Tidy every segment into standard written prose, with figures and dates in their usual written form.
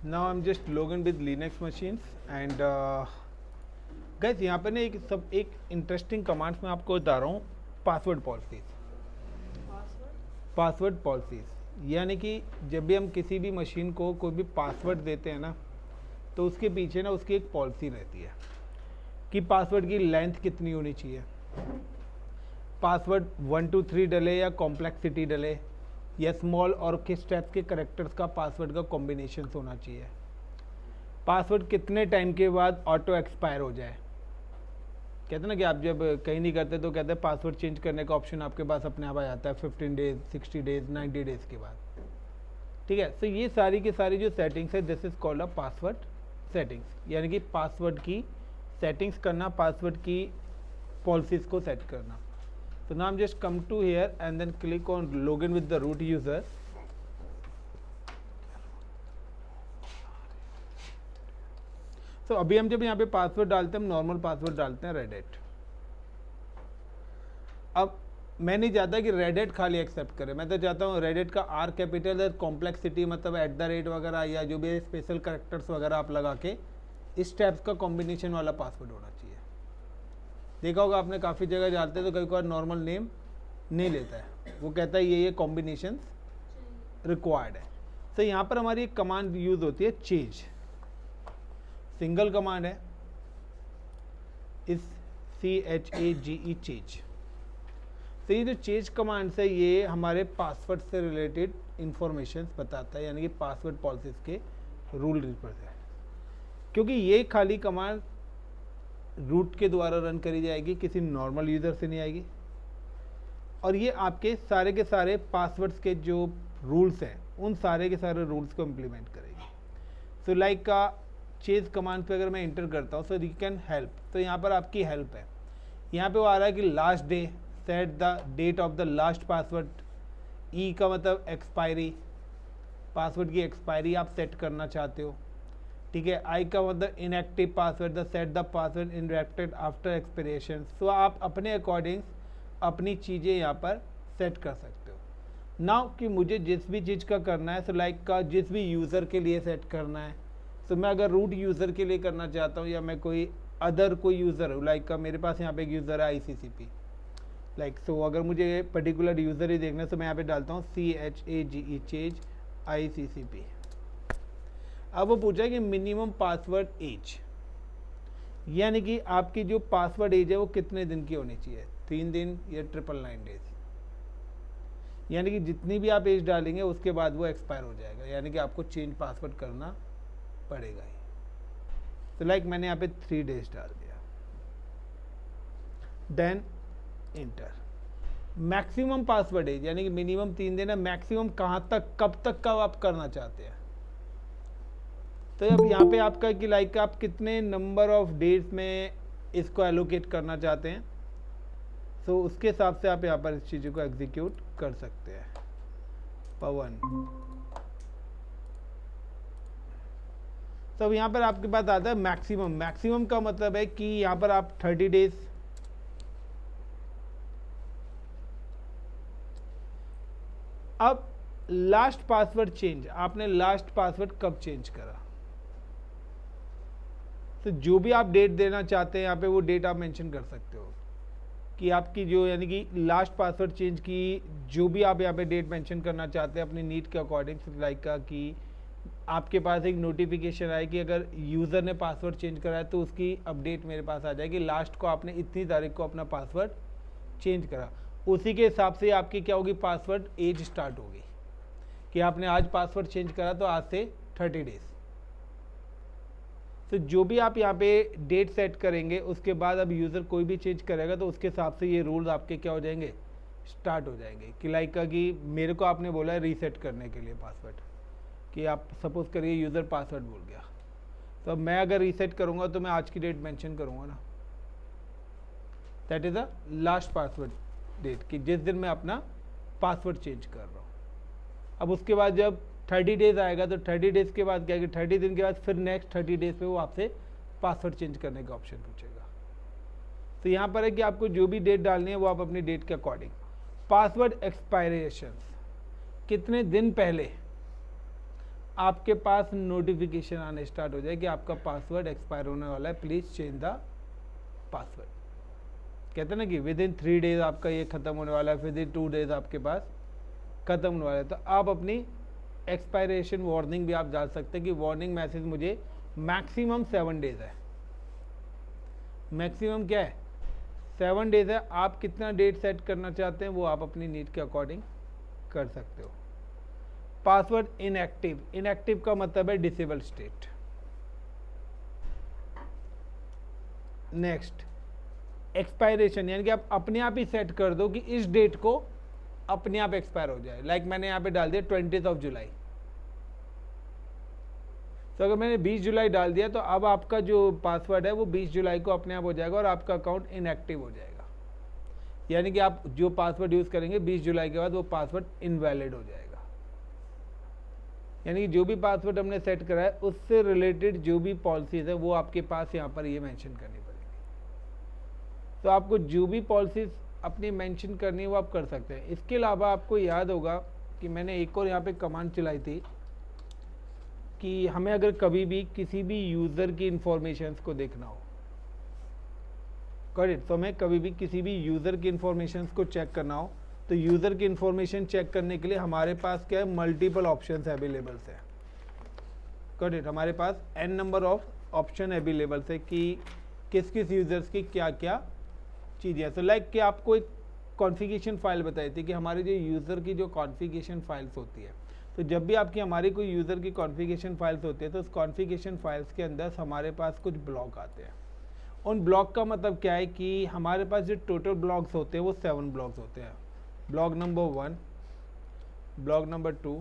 Now I'm just log in with Linux machines and guys यहाँ पे ना एक इंटरेस्टिंग कमांड्स मैं आपको बता रहा हूँ। पासवर्ड पॉलिसीज यानी कि जब भी हम किसी भी मशीन को कोई भी पासवर्ड देते हैं ना, तो उसके पीछे ना उसकी एक पॉलिसी रहती है कि पासवर्ड की लेंथ कितनी होनी चाहिए, पासवर्ड 1 2 3 डले या कॉम्प्लेक्सिटी डले, या स्मॉल और किस टाइप के करेक्टर्स का पासवर्ड का कॉम्बिनेशन होना चाहिए, पासवर्ड कितने टाइम के बाद ऑटो एक्सपायर हो जाए। कहते हैं ना कि आप जब कहीं नहीं करते तो कहते हैं पासवर्ड चेंज करने का ऑप्शन आपके पास अपने आप आ जाता है 15 डेज, 60 डेज, 90 डेज के बाद। ठीक है, तो ये सारी की सारी जो सेटिंग्स है this is called a password settings, यानी कि पासवर्ड की सेटिंग्स करना, पासवर्ड की पॉलिसीज को सेट करना। So now I'm just come to here and then click on login with the root user. So अभी हम जब यहाँ पे पासवर्ड डालते हैं, हम नॉर्मल पासवर्ड डालते हैं रेडिट। अब मैं नहीं चाहता कि रेडिट खाली एक्सेप्ट करे, मैं तो चाहता हूँ रेडिट का आर कैपिटल कॉम्प्लेक्सिटी मतलब @ वगैरह या जो भी स्पेशल करेक्टर्स वगैरह आप लगा के इस टाइप्स का कॉम्बिनेशन वाला पासवर्ड होना चाहिए। देखा होगा आपने, काफ़ी जगह जाते हैं तो कई बार नॉर्मल नेम नहीं लेता है, वो कहता है ये कॉम्बिनेशन रिक्वायर्ड है। तो यहाँ पर हमारी एक कमांड यूज होती है चेंज, सिंगल कमांड है इस CHAGE चेंज। तो ये जो चेंज कमांड है ये हमारे पासवर्ड से रिलेटेड इंफॉर्मेशन बताता है, यानी कि पासवर्ड पॉलिसीज के रूल रिप्रेजेंट है, क्योंकि ये खाली कमांड रूट के द्वारा रन करी जाएगी, किसी नॉर्मल यूज़र से नहीं आएगी, और ये आपके सारे के सारे पासवर्ड्स के जो रूल्स हैं उन सारे के सारे रूल्स को इम्प्लीमेंट करेगी। सो लाइक का चेंज कमांड पे अगर मैं इंटर करता हूँ, सो यू कैन हेल्प, तो यहाँ पर आपकी हेल्प है। यहाँ पे वो आ रहा है कि last day, set the date of the last password, E का मतलब एक्सपायरी, पासवर्ड की एक्सपायरी आप सेट करना चाहते हो। ठीक है, आई का मतलब inactive password, the set the password inactive after expiration. So आप अपने अकॉर्डिंग अपनी चीज़ें यहाँ पर सेट कर सकते हो। नाउ कि मुझे जिस भी चीज़ का करना है, सो लाइक का जिस भी यूज़र के लिए सेट करना है, सो मैं अगर रूट यूज़र के लिए करना चाहता हूँ या मैं कोई अदर कोई यूज़र हूँ, लाइक का मेरे पास यहाँ पे एक यूज़र है ICCP, लाइक सो अगर मुझे पर्टिकुलर यूज़र ही देखना है तो मैं यहाँ पे डालता हूँ CHAGE चेंज ICCP। अब वो पूछा कि मिनिमम पासवर्ड एज, यानी कि आपकी जो पासवर्ड एज है वो कितने दिन की होनी चाहिए, 3 दिन या 999 डेज, यानी कि जितनी भी आप एज डालेंगे उसके बाद वो एक्सपायर हो जाएगा, यानी कि आपको चेंज पासवर्ड करना पड़ेगा ही। तो लाइक मैंने यहाँ पे 3 डेज डाल दिया, then enter. Maximum password age यानी कि मिनिमम 3 दिन है, मैक्सिमम कहाँ तक, कब तक का आप करना चाहते हैं। तो अब यहाँ पे आपका कि लाइक आप कितने नंबर ऑफ डेज में इसको एलोकेट करना चाहते हैं, तो उसके हिसाब से आप यहाँ पर इस चीज़ को एग्जीक्यूट कर सकते हैं। पवन, तो अब यहाँ पर आपके पास आता है मैक्सिमम। मैक्सिमम का मतलब है कि यहाँ पर आप 30 डेज, अब लास्ट पासवर्ड चेंज, आपने लास्ट पासवर्ड कब चेंज करा, तो जो भी आप डेट देना चाहते हैं यहाँ पे वो डेट आप मेंशन कर सकते हो कि आपकी जो यानी कि लास्ट पासवर्ड चेंज की जो भी आप यहाँ पे डेट मेंशन करना चाहते हैं अपनी नीड के अकॉर्डिंग, लाइक का कि आपके पास एक नोटिफिकेशन आए कि अगर यूज़र ने पासवर्ड चेंज करा है तो उसकी अपडेट मेरे पास आ जाएगी, लास्ट को आपने इतनी तारीख को अपना पासवर्ड चेंज करा, उसी के हिसाब से आपकी क्या होगी पासवर्ड एज स्टार्ट होगी कि आपने आज पासवर्ड चेंज करा तो आज से 30 डेज। तो जो भी आप यहाँ पे डेट सेट करेंगे उसके बाद अब यूज़र कोई भी चेंज करेगा तो उसके हिसाब से ये रूल्स आपके क्या हो जाएंगे, स्टार्ट हो जाएंगे। कि लाइक का कि मेरे को आपने बोला है रीसेट करने के लिए पासवर्ड, कि आप सपोज करिए यूज़र पासवर्ड भूल गया, तो अब मैं अगर रीसेट करूँगा तो मैं आज की डेट मेंशन करूँगा ना, that is the last password date, कि जिस दिन मैं अपना पासवर्ड चेंज कर रहा हूँ। अब उसके बाद जब 30 डेज आएगा तो 30 डेज के बाद क्या है कि 30 दिन के बाद फिर नेक्स्ट 30 डेज पे वो आपसे पासवर्ड चेंज करने का ऑप्शन पूछेगा। तो यहाँ पर है कि आपको जो भी डेट डालनी है वो आप अपनी डेट के अकॉर्डिंग। पासवर्ड एक्सपायरेशन, कितने दिन पहले आपके पास नोटिफिकेशन आने स्टार्ट हो जाए कि आपका पासवर्ड एक्सपायर होने वाला है, प्लीज़ चेंज द पासवर्ड। कहते हैं ना कि विद इन 3 डेज आपका ये ख़त्म होने वाला है, विद इन 2 डेज आपके पास ख़त्म होने वाला है। तो आप अपनी एक्सपायरेशन वार्निंग भी आप डाल सकते हैं कि वार्निंग मैसेज मुझे मैक्सिमम 7 डेज है। मैक्सिमम क्या है? 7 डेज है। आप कितना डेट सेट करना चाहते हैं वो आप अपनी नीड के अकॉर्डिंग कर सकते हो। पासवर्ड इनएक्टिव, इनएक्टिव का मतलब है डिसेबल स्टेट। नेक्स्ट, एक्सपायरेशन, यानी कि आप अपने आप ही सेट कर दो कि इस डेट को अपने आप एक्सपायर हो जाए। लाइक मैंने यहाँ पे डाल दिया 20 जुलाई। तो अगर मैंने 20 जुलाई डाल दिया तो अब आपका जो पासवर्ड है वो 20 जुलाई को अपने आप हो जाएगा और आपका अकाउंट इनएक्टिव हो जाएगा। यानी कि आप जो पासवर्ड यूज़ करेंगे 20 जुलाई के बाद वो पासवर्ड इनवैलिड हो जाएगा। यानी कि जो भी पासवर्ड हमने सेट करा है उससे रिलेटेड जो भी पॉलिसीज़ है वो आपके पास यहाँ पर ये मेंशन करनी पड़ेगी। तो आपको जो भी पॉलिसीज़ अपनी मेंशन करनी है वो आप कर सकते हैं। इसके अलावा आपको याद होगा कि मैंने एक और यहाँ पे कमांड चलाई थी कि हमें अगर कभी भी किसी भी यूज़र की इंफॉर्मेशंस को देखना हो, करेक्ट, तो हमें कभी भी किसी भी यूज़र की इंफॉर्मेशंस को चेक करना हो तो यूज़र की इंफॉर्मेशन चेक करने के लिए हमारे पास क्या है, मल्टीपल ऑप्शंस अवेलेबल्स है। करेक्ट, हमारे पास n number of option availables है कि किस किस यूज़र्स की क्या क्या चीज़ें। तो लाइक कि आपको एक कॉन्फ़िगरेशन फाइल बताई थी कि हमारे जो यूज़र की जो कॉन्फ़िगरेशन फाइल्स होती है, तो जब भी आपकी हमारी कोई यूज़र की कॉन्फ़िगरेशन फाइल्स होती है तो उस कॉन्फ़िगरेशन फाइल्स के अंदर हमारे पास कुछ ब्लॉक आते हैं। उन ब्लॉक का मतलब क्या है कि हमारे पास जो टोटल ब्लॉक्स होते हैं वो 7 ब्लॉक्स होते हैं। Block number 1, block number 2,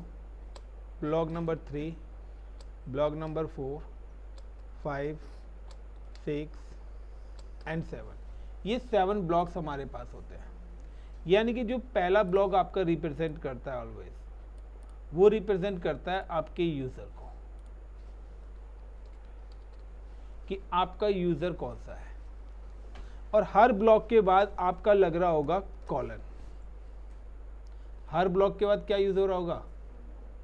block number 3, block number 4, 5, 6 and 7। ये 7 ब्लॉक्स हमारे पास होते हैं। यानी कि जो पहला ब्लॉक आपका रिप्रेजेंट करता है ऑलवेज, वो रिप्रेजेंट करता है आपके यूज़र को कि आपका यूज़र कौन सा है। और हर ब्लॉक के बाद आपका लग रहा होगा कॉलन। हर ब्लॉक के बाद क्या यूज़ हो रहा होगा?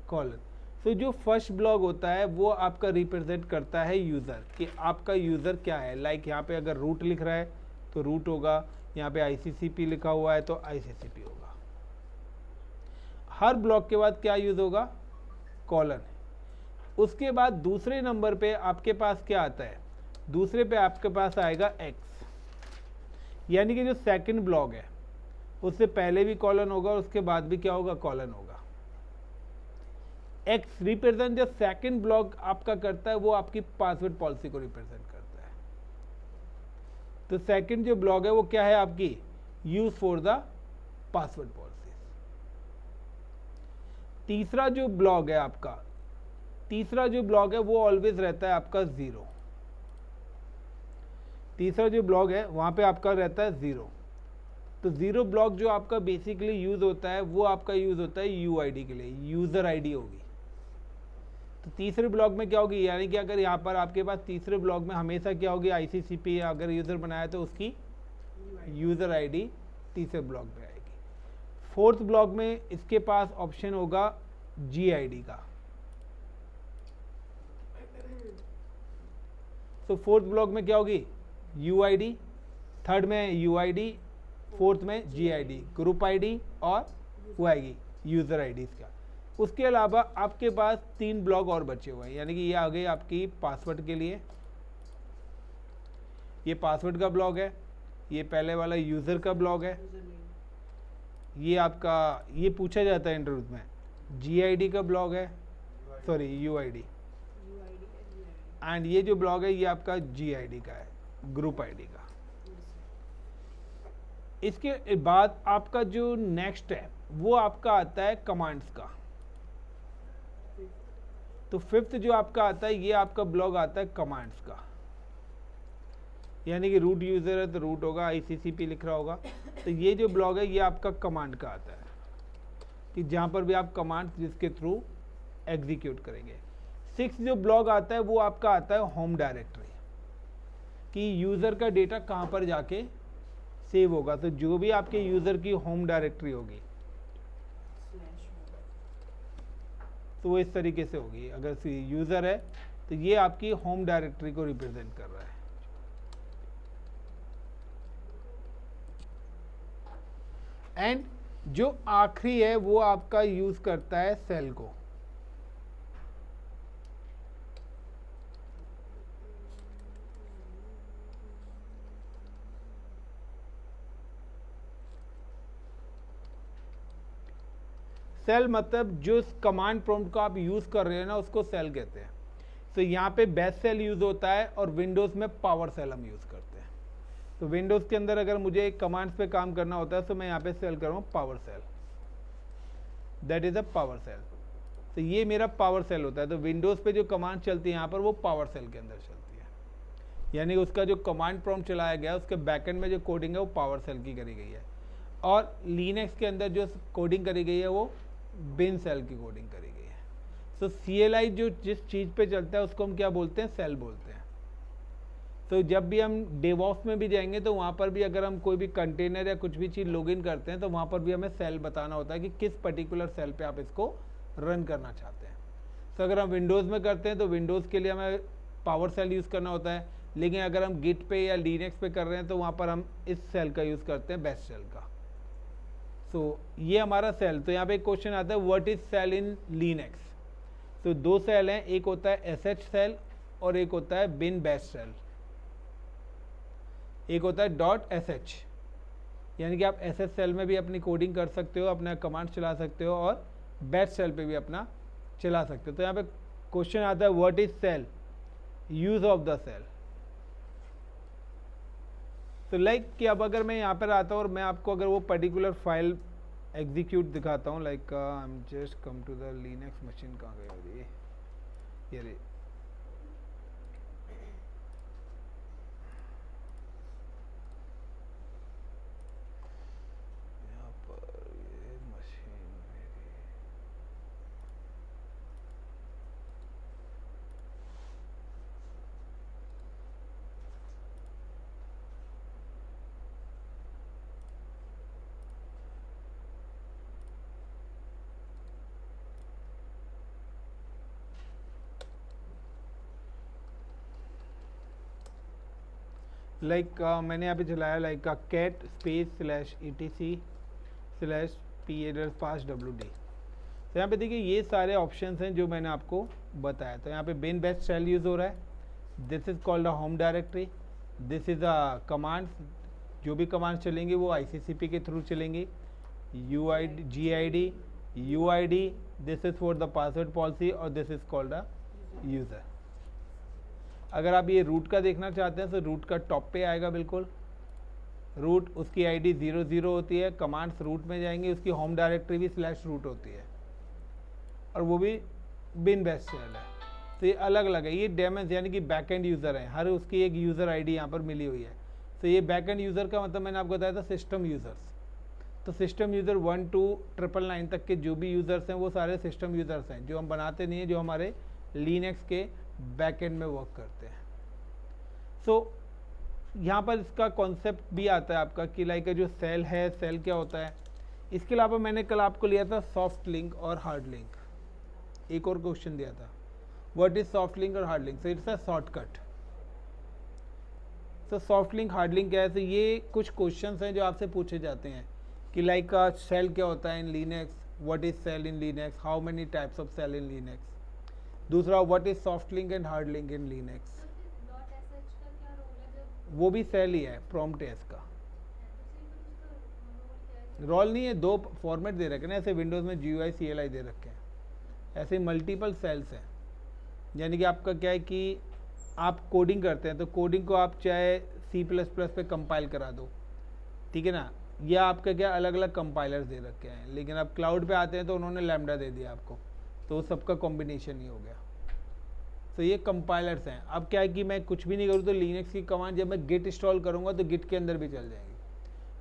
कॉलन। तो जो फर्स्ट ब्लॉक होता है वो आपका रिप्रेजेंट करता है यूज़र कि आपका यूज़र क्या है। लाइक यहाँ पे अगर रूट लिख रहा है तो रूट होगा, यहाँ पे ICCP लिखा हुआ है तो ICCP होगा। हर ब्लॉक के बाद क्या यूज़ होगा? कॉलन। उसके बाद दूसरे नंबर पे आपके पास क्या आता है? दूसरे पे आपके पास आएगा X, यानी कि जो सेकंड ब्लॉक है उससे पहले भी कॉलन होगा और उसके बाद भी क्या होगा? कॉलन होगा। X रिप्रेजेंट जो सेकंड ब्लॉक आपका करता है वो आपकी पासवर्ड पॉलिसी को रिप्रेजेंट करता है। तो सेकंड जो ब्लॉक है वो क्या है? आपकी use for the password policy. तीसरा जो ब्लॉक है आपका, तीसरा जो ब्लॉक है वो ऑलवेज रहता है आपका 0। तीसरा जो ब्लॉक है वहां पे आपका रहता है 0। तो 0 ब्लॉक जो आपका बेसिकली यूज होता है वो आपका यूज होता है UID के लिए, यूजर ID होगी। तो तीसरे ब्लॉक में क्या होगी? यानी कि अगर यहाँ पर आपके पास तीसरे ब्लॉक में हमेशा क्या होगी? ICCP अगर यूजर बनाया तो उसकी यूजर ID तीसरे ब्लॉक में आएगी। फोर्थ ब्लॉक में इसके पास ऑप्शन होगा GID का। तो फोर्थ ब्लॉक में क्या होगी? UID, थर्ड में UID, फोर्थ में GID, ग्रुप ID और वो आएगी यूज़र ID इसका। उसके अलावा आपके पास 3 ब्लॉक और बचे हुए हैं, यानी कि ये आ गई आपकी पासवर्ड के लिए, ये पासवर्ड का ब्लॉक है, ये पहले वाला यूज़र का ब्लॉक है, ये आपका ये पूछा जाता है इंटरव्यू में GID का ब्लॉक है, सॉरी UID, एंड ये जो ब्लॉक है ये आपका GID का है, ग्रुप ID का। इसके बाद आपका जो नेक्स्ट है वो आपका आता है कमांड्स का। तो फिफ्थ जो आपका आता है ये आपका ब्लॉक आता है कमांड्स का, यानी कि रूट यूज़र है तो रूट होगा, ICCP लिख रहा होगा। तो ये जो ब्लॉक है ये आपका कमांड का आता है कि जहाँ पर भी आप कमांड जिसके थ्रू एग्जीक्यूट करेंगे। 6 जो ब्लॉक आता है वो आपका आता है होम डायरेक्टरी, कि यूज़र का डेटा कहाँ पर जाके सेव होगा। तो जो भी आपके यूज़र की होम डायरेक्टरी होगी, तो वो इस तरीके से होगी। अगर यूज़र है तो ये आपकी होम डायरेक्टरी को रिप्रेजेंट कर रहा है। एंड जो आखिरी है वो आपका यूज़ करता है सेल को। सेल मतलब जो कमांड प्रॉम्प्ट को आप यूज़ कर रहे हैं ना, उसको सेल कहते हैं। तो यहाँ पे बेस सेल यूज़ होता है और विंडोज़ में पावर सेल हम यूज़ करते हैं। तो विंडोज़ के अंदर अगर मुझे एक कमांड्स पे काम करना होता है तो मैं यहाँ पे सेल कर रहा हूँ power shell, that is a power shell. तो ये मेरा पावर सेल होता है। तो विंडोज़ पे जो कमांड चलती है यहाँ पर वो पावर सेल के अंदर चलती है, यानी उसका जो कमांड प्रॉम्प्ट चलाया गया उसके बैकएंड में जो कोडिंग है वो पावर सेल की करी गई है। और लिनक्स के अंदर जो कोडिंग करी गई है वो बिन सेल की कोडिंग करी गई है। तो CLI जो जिस चीज़ पे चलता है उसको हम क्या बोलते हैं, सेल बोलते हैं। तो जब भी हम डेवॉप्स में भी जाएंगे तो वहाँ पर भी अगर हम कोई भी कंटेनर या कुछ भी चीज़ लॉगिन करते हैं तो वहाँ पर भी हमें सेल बताना होता है कि किस पर्टिकुलर सेल पे आप इसको रन करना चाहते हैं। तो अगर हम विंडोज़ में करते हैं तो विंडोज़ के लिए हमें पावर सेल यूज़ करना होता है, लेकिन अगर हम गिट पे या लिनक्स पे कर रहे हैं तो वहाँ पर हम इस सेल का यूज़ करते हैं, बेस्ट सेल का। तो ये हमारा सेल। तो यहाँ पे एक क्वेश्चन आता है what is shell in Linux. तो दो सेल हैं, एक होता है sh सेल और एक होता है बिन बैश सेल। एक होता है .sh, यानी कि आप sh सेल में भी अपनी कोडिंग कर सकते हो, अपना कमांड चला सकते हो और बैश सेल पे भी अपना चला सकते हो। तो यहाँ पे क्वेश्चन आता है what is shell, use of the shell. तो लाइक कि अब अगर मैं यहाँ पर आता हूँ और मैं आपको अगर वो पर्टिकुलर फाइल एग्जीक्यूट दिखाता हूँ, like I am just come to the Linux machine, कहाँ गया ये रे। यहाँ पर ये मशीन मेरी, लाइक मैंने यहाँ पे चलाया लाइक कैट स्पेस /etc/p_pass_wd। तो यहाँ पे देखिए ये सारे ऑप्शंस हैं जो मैंने आपको बताया। तो यहाँ पे बिन बैश सेल यूज़ हो रहा है, this is called a home directory, this is a commands, जो भी कमांड्स चलेंगी वो ICCP के थ्रू चलेंगी, UID, this is for the password policy और this is called a user. अगर आप ये रूट का देखना चाहते हैं तो रूट का टॉप पे आएगा, बिल्कुल रूट, उसकी ID 00 होती है, कमांड्स रूट में जाएंगे, उसकी होम डायरेक्टरी भी /root होती है और वो भी बिन बैश सेल है। तो ये अलग अलग है, ये डेमन्स यानी कि बैकएंड यूज़र है, हर उसकी एक यूज़र ID यहाँ पर मिली हुई है। तो ये बैकएंड यूज़र का मतलब मैंने आपको बताया था सिस्टम यूज़र्स। तो सिस्टम यूज़र 1 to 999 तक के जो भी यूज़र्स हैं वो सारे सिस्टम यूज़र्स हैं, जो हम बनाते नहीं हैं, जो हमारे लिनक्स के बैकएंड में वर्क करते हैं। सो यहाँ पर इसका कॉन्सेप्ट भी आता है आपका कि लाइक जो सेल है, सेल क्या होता है। इसके अलावा मैंने कल आपको लिया था सॉफ्ट लिंक और हार्ड लिंक, एक और क्वेश्चन दिया था व्हाट इज सॉफ्ट लिंक और hard link. So it's a shortcut. तो सॉफ्ट लिंक हार्ड लिंक क्या है, तो ये कुछ क्वेश्चंस हैं जो आपसे पूछे जाते हैं कि लाइक सेल क्या होता है in Linux, what is shell in Linux, how many types of shell in Linux. दूसरा what is soft link and hard link in Linux. वो भी सेल ही है, प्रॉम्प्ट है इसका, रोल नहीं है। दो फॉर्मेट दे रखे हैं ना, ऐसे विंडोज़ में GUI CLI दे रखे हैं, ऐसे मल्टीपल सेल्स हैं। यानी कि आपका क्या है कि आप कोडिंग करते हैं तो कोडिंग को आप चाहे C++ पे कंपाइल करा दो, ठीक है ना, या आपका क्या अलग अलग कंपाइलर्स दे रखे हैं, लेकिन आप क्लाउड पे आते हैं तो उन्होंने लैम्डा दे दिया आपको, तो सबका कॉम्बिनेशन ही हो गया। तो ये कंपाइलर्स हैं। अब क्या है कि मैं कुछ भी नहीं करूँ तो लिनक्स की कमांड जब मैं गिट इंस्टॉल करूँगा तो गिट के अंदर भी चल जाएगी,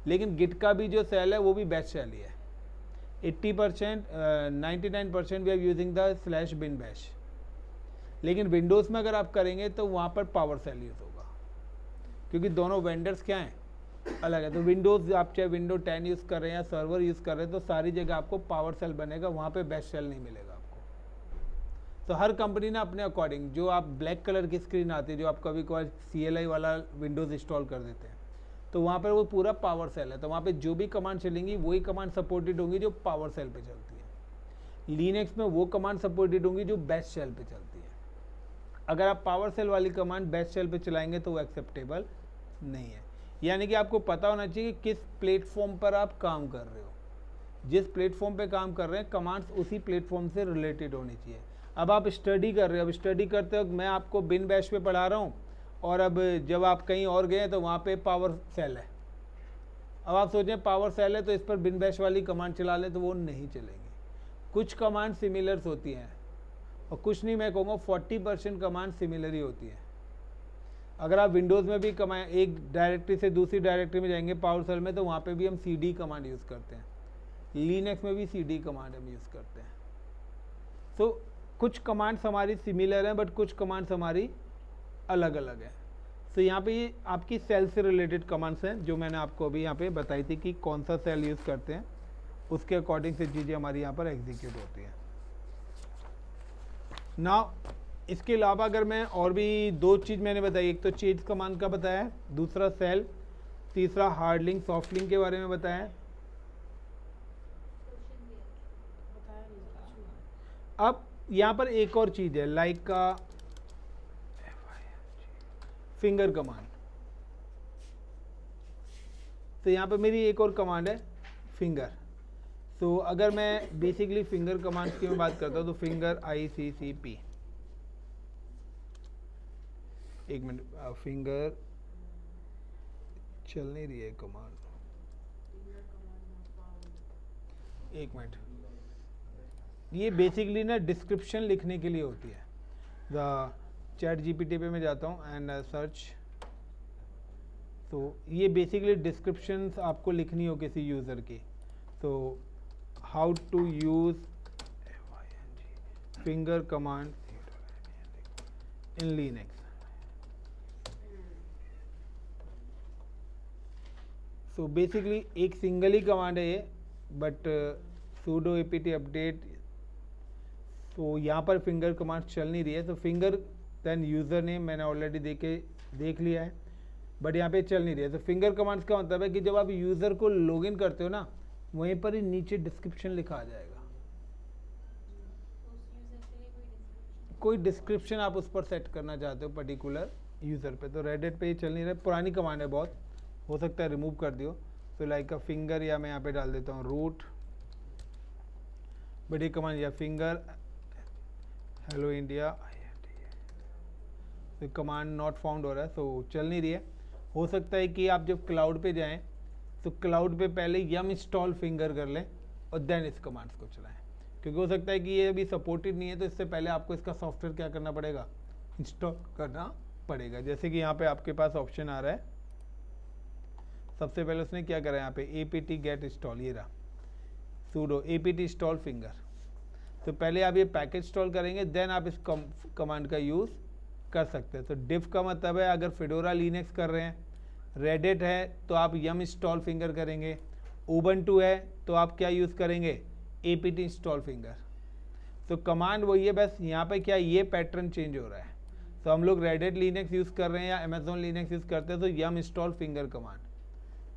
लेकिन गिट का भी जो सेल है वो भी बैश सेल ही है। 80% 99% we are using the /bin_bash। लेकिन विंडोज़ में अगर आप करेंगे तो वहाँ पर पावर सेल यूज़ होगा, क्योंकि दोनों वेंडर्स क्या हैं, अलग है। तो विंडोज़ आप चाहे विंडो 10 यूज़ कर रहे हैं या सर्वर यूज़ कर रहे हैं तो सारी जगह आपको पावर सेल बनेगा, वहाँ पे बैश सेल नहीं मिलेगा आपको। तो हर कंपनी ना अपने अकॉर्डिंग, जो आप ब्लैक कलर की स्क्रीन आती है जो आप कभी कभार CLI वाला विंडोज़ इंस्टॉल कर देते हैं, तो वहाँ पर वो पूरा पावर सेल है, तो वहाँ पे जो भी कमांड चलेंगी वही कमांड सपोर्टेड होंगी जो पावर सेल पे चलती है। लिनक्स में वो कमांड सपोर्टेड होंगी जो बेस्ट शेल पे चलती है। अगर आप पावर सेल वाली कमांड बेस्ट शेल पे चलाएंगे तो वो एक्सेप्टेबल नहीं है। यानी कि आपको पता होना चाहिए कि किस प्लेटफॉर्म पर आप काम कर रहे हो, जिस प्लेटफॉर्म पे काम कर रहे हैं कमांड्स उसी प्लेटफॉर्म से रिलेटेड होनी चाहिए। अब आप स्टडी कर रहे हो, अब स्टडी करते वक्त मैं आपको बिन बैश पे पढ़ा रहा हूँ और अब जब आप कहीं और गए तो वहाँ पे पावर सेल है, अब आप सोचें पावर सेल है तो इस पर बिन बैश वाली कमांड चला लें तो वो नहीं चलेगी। कुछ कमांड सिमिलर्स होती हैं और कुछ नहीं, मैं कहूँगा 40% कमांड सिमिलर ही होती है। अगर आप विंडोज़ में भी एक डायरेक्टरी से दूसरी डायरेक्टरी में जाएंगे पावर सेल में, तो वहाँ पे भी हम CD कमांड यूज़ करते हैं। लिनक्स में भी CD कमांड हम यूज़ करते हैं। तो कुछ कमांड्स हमारी सिमिलर हैं बट कुछ कमांड्स हमारी अलग अलग हैं। तो यहाँ पे ये आपकी सेल से रिलेटेड कमांड्स हैं जो मैंने आपको अभी यहाँ पे बताई थी कि कौन सा सेल यूज़ करते हैं, उसके अकॉर्डिंग से चीज़ें हमारी यहाँ पर एग्जीक्यूट होती हैं। नाउ इसके अलावा अगर मैं और भी दो चीज़ मैंने बताई, एक तो चेंज कमांड का बताया, दूसरा सेल, तीसरा हार्ड लिंक सॉफ्ट लिंक के बारे में बताया। अब यहाँ पर एक और चीज़ है लाइक का फिंगर कमांड। तो यहाँ पर मेरी एक और कमांड है फिंगर। तो अगर मैं बेसिकली फिंगर कमांड्स की मैं बात करता हूँ तो फिंगर ICCP, एक मिनट, फिंगर चल नहीं रही है कमांड, एक मिनट, ये बेसिकली ना डिस्क्रिप्शन लिखने के लिए होती है। द ChatGPT पे मैं जाता हूँ एंड सर्च, तो ये बेसिकली डिस्क्रिप्शंस आपको लिखनी हो किसी यूज़र की। तो how to use finger command in Linux. So basically एक सिंगल ही कमांड है ये, बट sudo apt अपडेट, तो यहाँ पर फिंगर कमांड चल नहीं रही है। तो फिंगर देन यूज़र नेम मैंने ऑलरेडी देख लिया है, बट यहाँ पे चल नहीं रही है। तो फिंगर कमांड्स का मतलब है कि जब आप यूज़र को लॉगिन करते हो ना, वहीं पर ही नीचे डिस्क्रिप्शन लिखा आ जाएगा। कोई डिस्क्रिप्शन आप उस पर सेट करना चाहते हो पर्टिकुलर यूज़र पे, तो रेडिट पे ही चल नहीं रहा है। पुरानी कमांड है बहुत, हो सकता है रिमूव कर दियो। तो लाइक अ फिंगर, या मैं यहाँ पे डाल देता हूँ रूट, बड़ी कमांड या फिंगर हेलो इंडिया, तो कमांड नॉट फाउंड हो रहा है, तो चल नहीं रही है। हो सकता है कि आप जब क्लाउड पे जाएं तो क्लाउड पे पहले यम इंस्टॉल फिंगर कर लें और देन इस कमांड्स को चलाएं, क्योंकि हो सकता है कि ये अभी सपोर्टेड नहीं है, तो इससे पहले आपको इसका सॉफ्टवेयर क्या करना पड़ेगा, इंस्टॉल करना पड़ेगा। जैसे कि यहाँ पे आपके पास ऑप्शन आ रहा है, सबसे पहले उसने क्या करा है यहाँ पे apt get install, ये रहा sudo apt install finger। तो पहले आप ये पैकेज इंस्टॉल करेंगे, देन आप इस कमांड का यूज़ कर सकते हैं। तो डिफ का मतलब है अगर फेडोरा लिनक्स कर रहे हैं, रेडिट है तो आप यम इंस्टॉल फिंगर करेंगे, उबंटू है तो आप क्या यूज़ करेंगे, apt इंस्टॉल फिंगर। तो कमांड वही है, बस यहाँ पे क्या ये पैटर्न चेंज हो रहा है। तो हम लोग रेडिट लिनक्स यूज़ कर रहे हैं या अमेजोन लिनक्स यूज़ करते हैं, तो yum install finger command,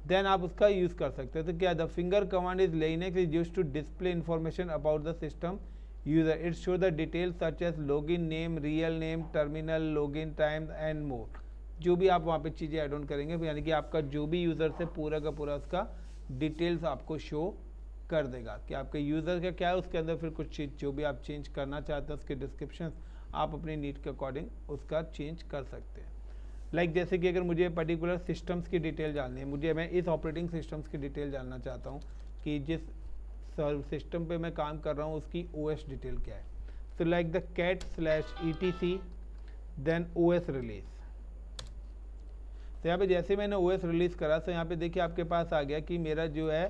then आप उसका यूज़ कर सकते हैं। तो क्या the finger command is Linux is used to display information about the system user, it show the details such as login name, real name, terminal, login time and more. जो भी आप वहाँ पे चीज़ें ऐड ऑन करेंगे, यानी कि आपका जो भी यूज़र से पूरा का पूरा उसका डिटेल्स आपको शो कर देगा कि आपके यूज़र का क्या है। उसके अंदर फिर कुछ चीज़ जो भी आप चेंज करना चाहते हैं उसके डिस्क्रिप्शन आप अपनी नीड के अकॉर्डिंग उसका चेंज कर सकते हैं। लाइक जैसे कि अगर मुझे पर्टिकुलर सिस्टम्स की डिटेल जाननी है, मैं इस ऑपरेटिंग सिस्टम्स की डिटेल जानना चाहता हूँ कि जिस सिस्टम पे मैं काम कर रहा हूँ उसकी OS डिटेल क्या है। तो like the cat/etc then OS release. तो यहाँ पे जैसे मैंने OS रिलीज़ करा, तो यहाँ पे देखिए आपके पास आ गया कि मेरा जो है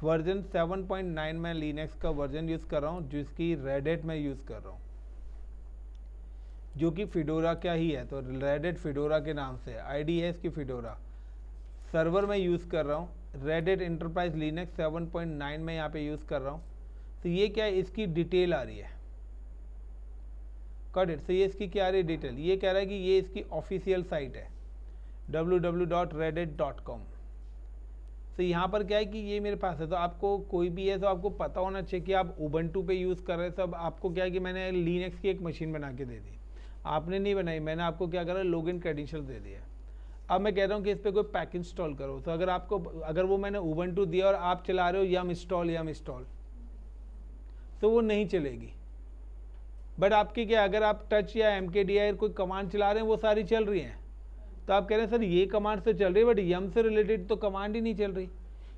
वर्जन 7.9 में लिनक्स का वर्जन यूज़ कर रहा हूँ, जिसकी रेडिट में यूज़ कर रहा हूँ, जो कि फिडोरा का ही है। तो रेडिट फिडोरा के नाम से आईडी है इसकी फिडोरा। सर्वर में यूज़ कर रहा हूँ रेडिट एंटरप्राइज लिनक्स 7.9 में यहाँ पे यूज़ कर रहा हूँ। तो ये क्या है, इसकी डिटेल आ रही है। Got it. सो ये इसकी क्या आ रही है डिटेल, ये कह रहा है कि ये इसकी ऑफिशियल साइट है www.reddit.com। तो यहाँ पर क्या है कि ये मेरे पास है, तो आपको कोई भी है तो आपको पता होना चाहिए कि आप उबंटू पे यूज़ कर रहे हैं। तो अब आपको क्या है कि मैंने लिनक्स की एक मशीन बना के दे दी, आपने नहीं बनाई, मैंने आपको क्या करा, लॉगिन क्रेडेंशियल दे दिया। अब मैं कह रहा हूँ कि इस पर कोई पैक इंस्टॉल करो, तो अगर वो मैंने उबंटू दिया और आप चला रहे हो यम इंस्टॉल तो वो नहीं चलेगी। बट आपकी क्या, अगर आप टच या MKDI कोई कमांड चला रहे हैं वो सारी चल रही हैं। तो आप कह रहे हैं सर ये कमांड तो चल रही है बट यम से रिलेटेड तो कमांड ही नहीं चल रही,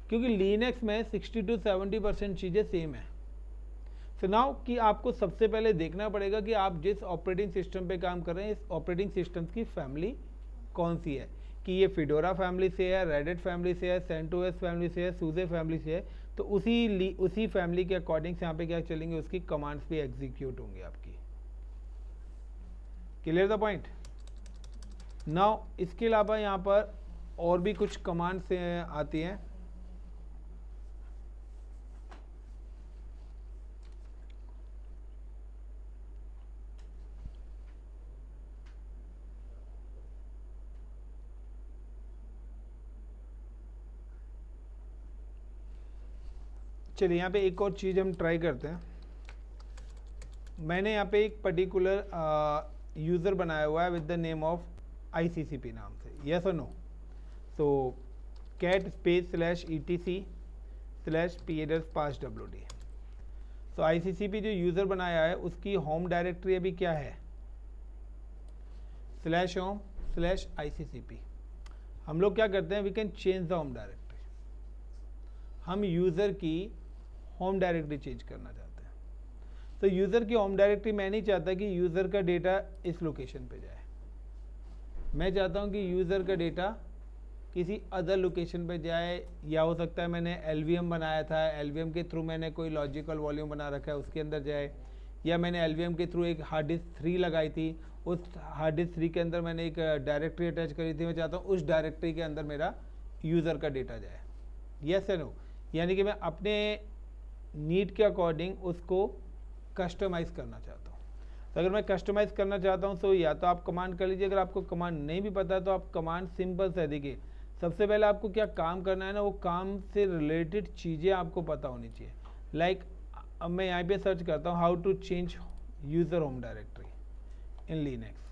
क्योंकि लिनक्स में 60 to 70% चीज़ें सेम है। सो नाउ कि आपको सबसे पहले देखना पड़ेगा कि आप जिस ऑपरेटिंग सिस्टम पे काम कर रहे हैं इस ऑपरेटिंग सिस्टम की फैमिली कौन सी है, कि ये फिडोरा फैमिली से है, रेडिट फैमिली से है, सेंटोस फैमिली से है, सूजे फैमिली से है। तो उसी फैमिली के अकॉर्डिंग से यहाँ पे क्या चलेंगे, उसकी कमांड्स भी एग्जीक्यूट होंगे आपकी। Clear the point. नाउ इसके अलावा यहाँ पर और भी कुछ कमांड्स आती हैं। चलिए यहाँ पे एक और चीज़ हम ट्राई करते हैं। मैंने यहाँ पे एक पर्टिकुलर यूज़र बनाया हुआ है with the name of ICCP नाम से, यस और नो। सो cat /etc/padders/passwd। तो ICCP जो यूज़र बनाया है उसकी होम डायरेक्टरी अभी क्या है, /home/ICCP। हम लोग क्या करते हैं, we can change the home directory. हम यूज़र की होम डायरेक्टरी चेंज करना चाहते हैं। तो यूज़र की होम डायरेक्टरी मैं नहीं चाहता कि यूज़र का डेटा इस लोकेशन पे जाए, मैं चाहता हूँ कि यूज़र का डेटा किसी अदर लोकेशन पे जाए। या हो सकता है मैंने LVM बनाया था, LVM के थ्रू मैंने कोई लॉजिकल वॉल्यूम बना रखा है उसके अंदर जाए, या मैंने LVM के थ्रू एक हार्ड डिस्क 3 लगाई थी, उस हार्ड डिस्क 3 के अंदर मैंने एक डायरेक्टरी अटैच करी थी, मैं चाहता हूँ उस डायरेक्टरी के अंदर मेरा यूज़र का डेटा जाए, यस या नो। यानी कि मैं अपने नीड के अकॉर्डिंग उसको कस्टमाइज़ करना चाहता हूँ। तो अगर मैं कस्टमाइज़ करना चाहता हूँ तो या तो आप कमांड कर लीजिए, अगर आपको कमांड नहीं भी पता तो आप कमांड सिंपल से, देखिए सबसे पहले आपको क्या काम करना है ना, वो काम से रिलेटेड चीज़ें आपको पता होनी चाहिए। लाइक अब मैं यहाँ पे सर्च करता हूँ how to change user home directory in Linux.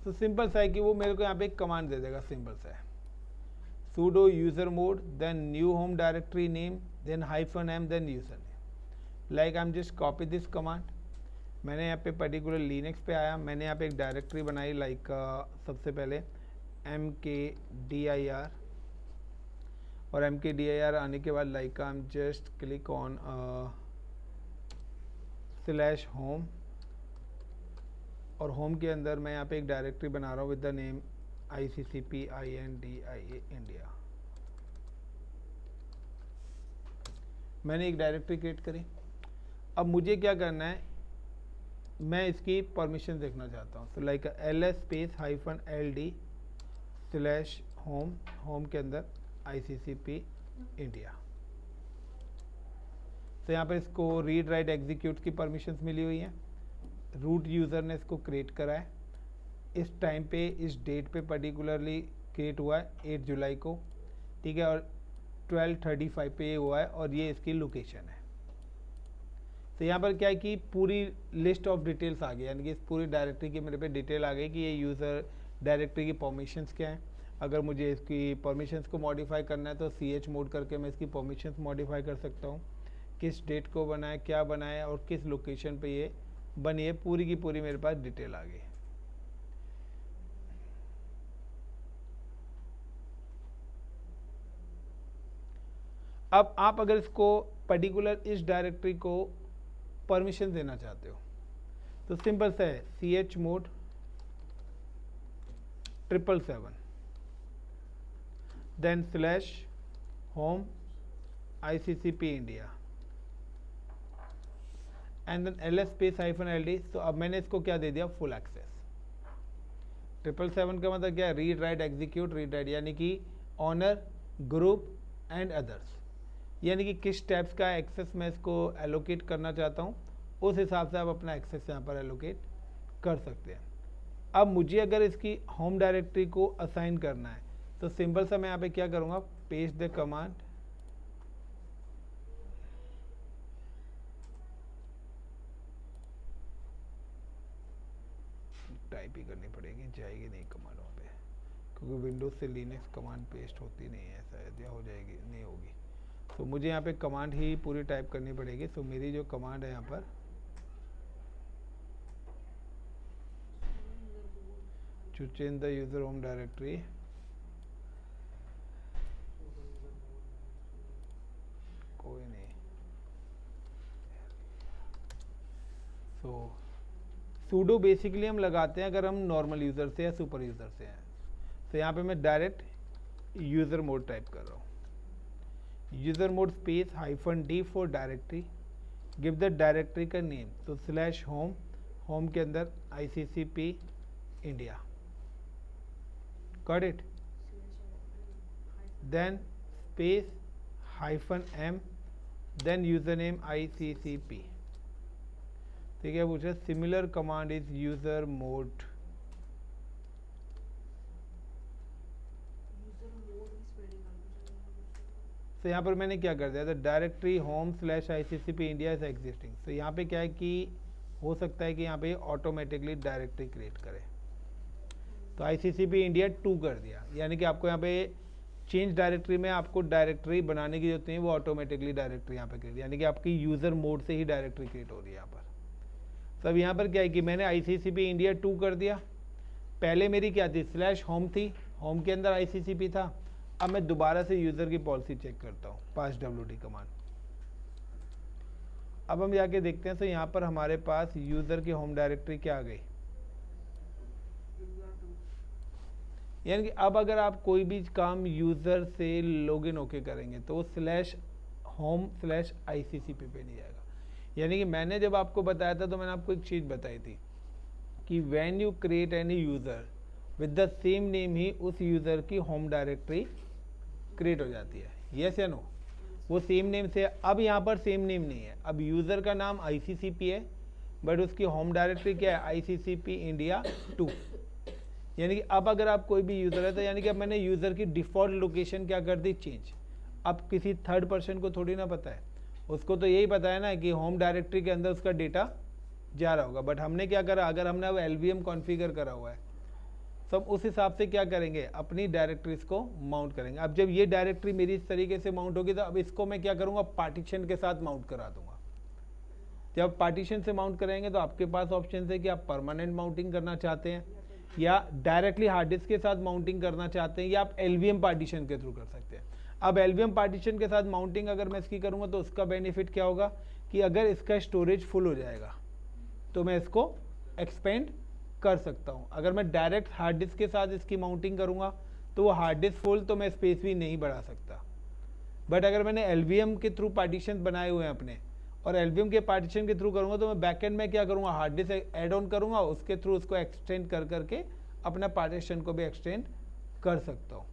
तो सिंपल सा है कि वो मेरे को यहाँ पे एक कमांड दे देगा, सिंपल सा है, sudo user mode then new home directory name then -m then user name। like I'm just copy this command। मैंने यहाँ पे पर्टिकुलर लिनक्स पे आया, मैंने यहाँ पे एक डायरेक्टरी बनाई लाइक सबसे पहले mkdir, और mkdir आने के बाद like I am just click on /home, और होम के अंदर मैं यहाँ पे एक डायरेक्टरी बना रहा हूँ with the name ICCP INDIA India. मैंने एक डायरेक्टरी क्रिएट करी। अब मुझे क्या करना है, मैं इसकी परमिशन देखना चाहता हूँ। तो लाइक ls/LD/home, होम के अंदर ICCP इंडिया। तो यहाँ पर इसको रीड राइट एग्जीक्यूट की परमिशंस मिली हुई हैं। रूट यूज़र ने इसको क्रिएट करा है, इस टाइम पे इस डेट पे पर्टिकुलरली क्रिएट हुआ है 8 जुलाई को, ठीक है, और 12:35 पे ये हुआ है, और ये इसकी लोकेशन है। तो यहाँ पर क्या है कि पूरी लिस्ट ऑफ डिटेल्स आ गई, यानी कि इस पूरी डायरेक्टरी की मेरे पे डिटेल आ गई कि ये यूज़र डायरेक्टरी की परमिशंस क्या हैं। अगर मुझे इसकी परमिशंस को मॉडिफाई करना है तो CH मोड करके मैं इसकी परमिशंस मॉडिफाई कर सकता हूँ, किस डेट को बनाए, क्या बनाया और किस लोकेशन पे ये बनी है, पूरी की पूरी मेरे पास डिटेल आ गई। अब आप अगर इसको पर्टिकुलर इस डायरेक्टरी को परमिशन देना चाहते हो तो सिंपल सा है, CH mode 777 then /home ICCP India and then ls/LD। तो अब मैंने इसको क्या दे दिया, फुल एक्सेस। 777 का मतलब क्या है? Read write execute read write, यानी कि ऑनर ग्रुप एंड अदर्स, यानी कि किस टाइप्स का एक्सेस मैं इसको एलोकेट करना चाहता हूँ, उस हिसाब से आप अपना एक्सेस यहाँ पर एलोकेट कर सकते हैं। अब मुझे अगर इसकी होम डायरेक्टरी को असाइन करना है तो सिंपल सा मैं यहाँ पे क्या करूँगा, पेस्ट द कमांड, टाइप ही करनी पड़ेगी, जाएगी नहीं कमांड वहाँ पे, क्योंकि विंडोज से लिनक्स कमांड पेस्ट होती नहीं है शायद, या हो जाएगी, नहीं होगी। तो मुझे यहाँ पे कमांड ही पूरी टाइप करनी पड़ेगी। तो मेरी जो कमांड है यहाँ पर, to change the user home directory, कोई नहीं, सो सूडो बेसिकली हम लगाते हैं अगर हम नॉर्मल यूज़र से या सुपर यूज़र से हैं। तो यहाँ पे मैं डायरेक्ट यूज़र मोड टाइप कर रहा हूँ, user mode space -d for directory, give the directory का नेम, तो /होम, होम के अंदर ICCP India, got it, then space -m, then user name ICCP। ठीक है, पूछे similar command is user mode, तो यहाँ पर मैंने क्या कर दिया था, directory home /ICCP India is existing. तो यहाँ पे क्या है कि हो सकता है कि यहाँ पे ऑटोमेटिकली डायरेक्टरी क्रिएट करे, तो ICCP इंडिया 2 कर दिया, यानी कि आपको यहाँ पे चेंज डायरेक्टरी में आपको डायरेक्टरी बनाने की जरूरत नहीं है, वो ऑटोमेटिकली डायरेक्टरी यहाँ पे क्रिएट, यानी कि आपकी यूजर मोड से ही डायरेक्टरी क्रिएट हो रही है यहाँ पर। तब यहाँ पर क्या है कि मैंने ICCP इंडिया 2 कर दिया, पहले मेरी क्या थी, /होम थी, होम के अंदर ICCP था। अब मैं दोबारा से यूज़र की पॉलिसी चेक करता हूँ, passwd कमांड। अब हम जाके देखते हैं, तो यहाँ पर हमारे पास यूज़र की होम डायरेक्टरी क्या आ गई, यानी कि अब अगर आप कोई भी काम यूज़र से लॉगिन होके करेंगे तो वो /home/ICCP पे नहीं जाएगा। यानी कि मैंने जब आपको बताया था तो मैंने आपको एक चीज़ बताई थी कि when you create any user with the same name ही उस यूज़र की होम डायरेक्टरी क्रिएट हो जाती है, यस या नो, वो सेम नेम से। अब यहाँ पर सेम नेम नहीं है, अब यूज़र का नाम ICCP है बट उसकी होम डायरेक्टरी क्या है, ICCP इंडिया 2। यानी कि अब अगर आप कोई भी यूज़र है तो यानी कि अब मैंने यूज़र की डिफ़ॉल्ट लोकेशन क्या कर दी, चेंज। अब किसी थर्ड पर्सन को थोड़ी ना पता है, उसको तो यही पता है ना कि होम डायरेक्टरी के अंदर उसका डेटा जा रहा होगा, बट हमने क्या करा, अगर हमने अब LVM कॉन्फ़िगर करा हुआ है तो हम उस हिसाब से क्या करेंगे, अपनी डायरेक्टरीज को माउंट करेंगे। अब जब ये डायरेक्टरी मेरी इस तरीके से माउंट होगी तो अब इसको मैं क्या करूँगा, पार्टीशन के साथ माउंट करा दूंगा। जब पार्टीशन से माउंट करेंगे तो आपके पास ऑप्शन है कि आप परमानेंट माउंटिंग करना चाहते हैं या डायरेक्टली हार्ड डिस्क के साथ माउंटिंग करना चाहते हैं, या आप LVM पार्टीशन के थ्रू कर सकते हैं। अब LVM पार्टीशन के साथ माउंटिंग अगर मैं इसकी करूँगा तो उसका बेनिफिट क्या होगा कि अगर इसका स्टोरेज फुल हो जाएगा तो मैं इसको एक्सपेंड कर सकता हूँ। अगर मैं डायरेक्ट हार्ड डिस्क के साथ इसकी माउंटिंग करूँगा तो वो हार्ड डिस्क फुल तो मैं स्पेस भी नहीं बढ़ा सकता। बट अगर मैंने LVM के थ्रू पार्टीशन बनाए हुए हैं अपने, और LVM के पार्टीशन के थ्रू करूँगा तो मैं बैकएंड में क्या करूँगा, हार्ड डिस्क ऐड ऑन करूँगा, उसके थ्रू उसको एक्सटेंड कर करके अपना पार्टीशन को भी एक्सटेंड कर सकता हूँ।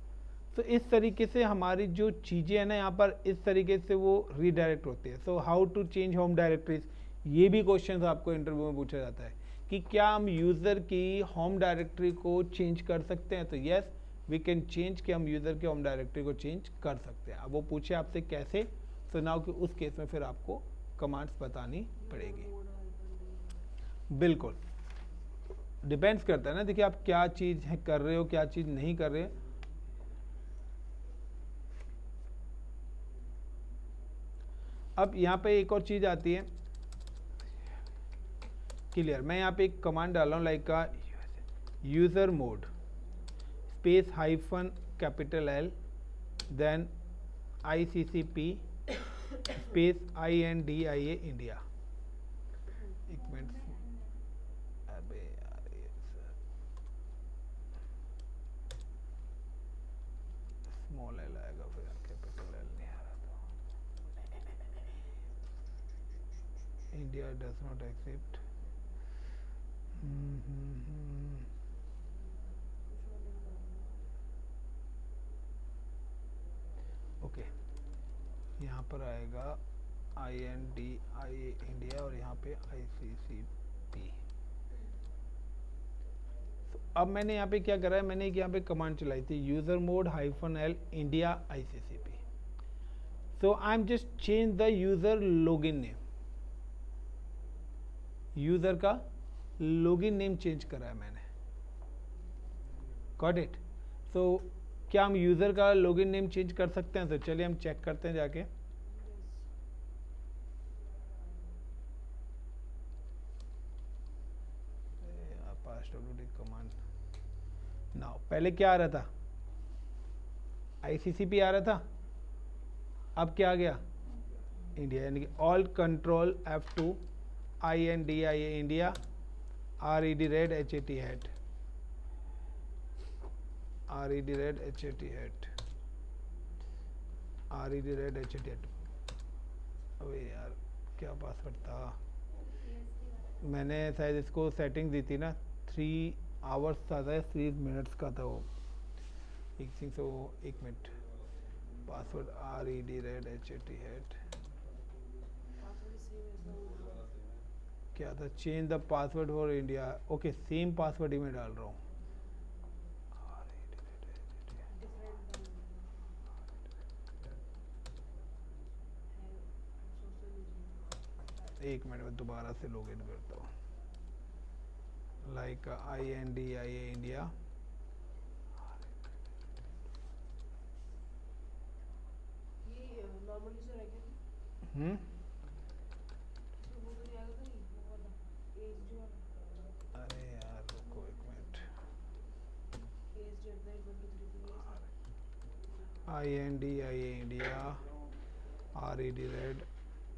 तो इस तरीके से हमारी जो चीज़ें हैं ना यहाँ पर, इस तरीके से वो रीडायरेक्ट होती है। So how to change home directories, ये भी क्वेश्चन आपको इंटरव्यू में पूछा जाता है कि क्या हम यूज़र की होम डायरेक्टरी को चेंज कर सकते हैं। तो यस वी कैन चेंज, कि हम यूज़र की होम डायरेक्टरी को चेंज कर सकते हैं। अब वो पूछे आपसे कैसे, तो नाउ कि उस केस में फिर आपको कमांड्स बतानी पड़ेगी। बिल्कुल डिपेंड्स करता है ना, देखिए आप क्या चीज़ कर रहे हो, क्या चीज़ नहीं कर रहे। अब यहाँ पे एक और चीज़ आती है, क्लियर, मैं यहाँ पे एक कमांड डाल रहा हूँ लाइक का user mode space -L then ICCP space INDIA India. एक मिनट, अबे यार ये स्मॉल एल आएगा, फिर कैपिटल एल नहीं आ रहा था। इंडिया डज नॉट एक्सेप्ट, यहाँ पर आएगा INDIA इंडिया और यहाँ पे ICCP। अब मैंने यहाँ पे क्या करा है, मैंने यहाँ पे कमांड चलाई थी user mode -L India ICCP। So I am just change the user login name, user का लॉगिन नेम चेंज करा है मैंने। Got it. सो क्या हम यूजर का लॉगिन नेम चेंज कर सकते हैं? तो चलिए हम चेक करते हैं जाके। passwd कमांड नाउ, पहले क्या आ रहा था? ICCP आ रहा था, अब क्या आ गया? इंडिया, यानी कि all control F2 INDIA India RED red HAT hat RED red HAT hat RED red HAT hat। अबे यार क्या पासवर्ड था? मैंने शायद इसको सेटिंग दी थी ना, 3 आवर्स था, 3 मिनट्स का था वो। एक thing so 1 minute. Password RED red HAT hat क्या था? Change the password for India. Okay, same password ही मैं डाल रहा हूँ। एक मिनट में दोबारा से लॉग इन करता हूँ। लाइक INDIA इंडिया अरे यार रुको 1 minute. INDIA India RED red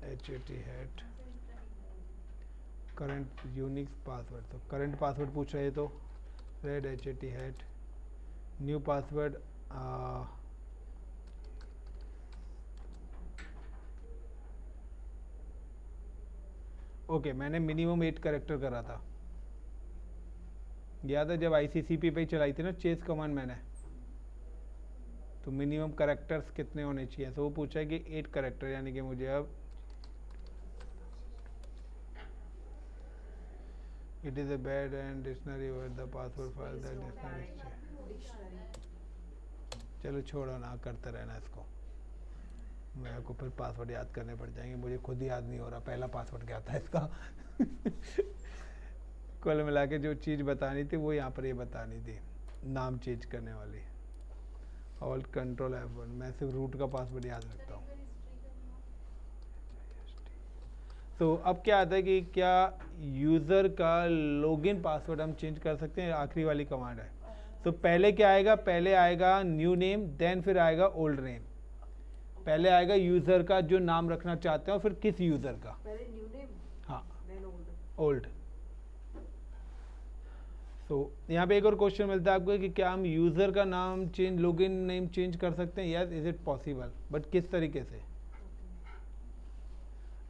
HAT hat current Unix password. तो करंट पासवर्ड पूछ रहे तो red HAT hat। New password okay, मैंने मिनिमम 8 कैरेक्टर करा था। याद है जब ICCP पे चलाई थी ना चेस कमांड मैंने, तो मिनिमम कैरेक्टर्स कितने होने चाहिए? तो वो पूछा है कि 8 कैरेक्टर, यानी कि मुझे अब it is a bad and dictionary word the password file that dictionary. चलो छोड़ो ना, करते रहना इसको। मेरे को फिर पासवर्ड याद करने पड़ जाएंगे, मुझे खुद ही याद नहीं हो रहा पहला पासवर्ड क्या था इसका। कुल मिला के जो चीज़ बतानी थी वो यहाँ पर ये बतानी थी, नाम चेंज करने वाली। All control F1। मैं सिर्फ रूट का पासवर्ड याद रखता हूँ। तो अब क्या आता है कि क्या यूज़र का लॉगिन पासवर्ड हम चेंज कर सकते हैं? आखिरी वाली कमांड है। तो पहले क्या आएगा? पहले आएगा न्यू नेम, देन फिर आएगा ओल्ड नेम। पहले आएगा यूज़र का जो नाम रखना चाहते हैं और फिर किस यूज़र का। पहले न्यू नेम, हाँ, देन ओल्ड। तो यहाँ पे एक और क्वेश्चन मिलता है आपको कि क्या हम यूज़र का नाम चेंज, लॉगिन नेम चेंज कर सकते हैं? Yes, is it possible, but किस तरीके से?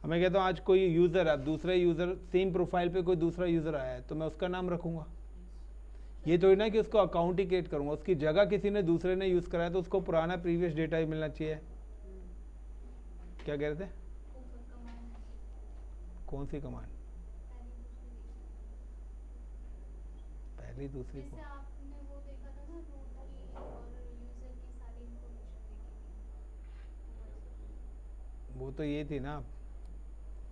मैं कहता हूँ आज कोई यूज़र है, दूसरा यूज़र, सेम प्रोफाइल पे कोई दूसरा यूज़र आया है तो मैं उसका नाम रखूँगा। ये तो ना कि उसको अकाउंट ही क्रिएट करूँगा, उसकी जगह किसी ने दूसरे ने यूज़ कराया तो उसको पुराना प्रीवियस डेटा ही मिलना चाहिए। क्या कह रहे थे? कौन सी कमांड? पहली दूसरी को आपने वो देखा था ना, रूट की और यूजर की सारी इंफॉर्मेशन देखी थी। वो तो ये थी ना,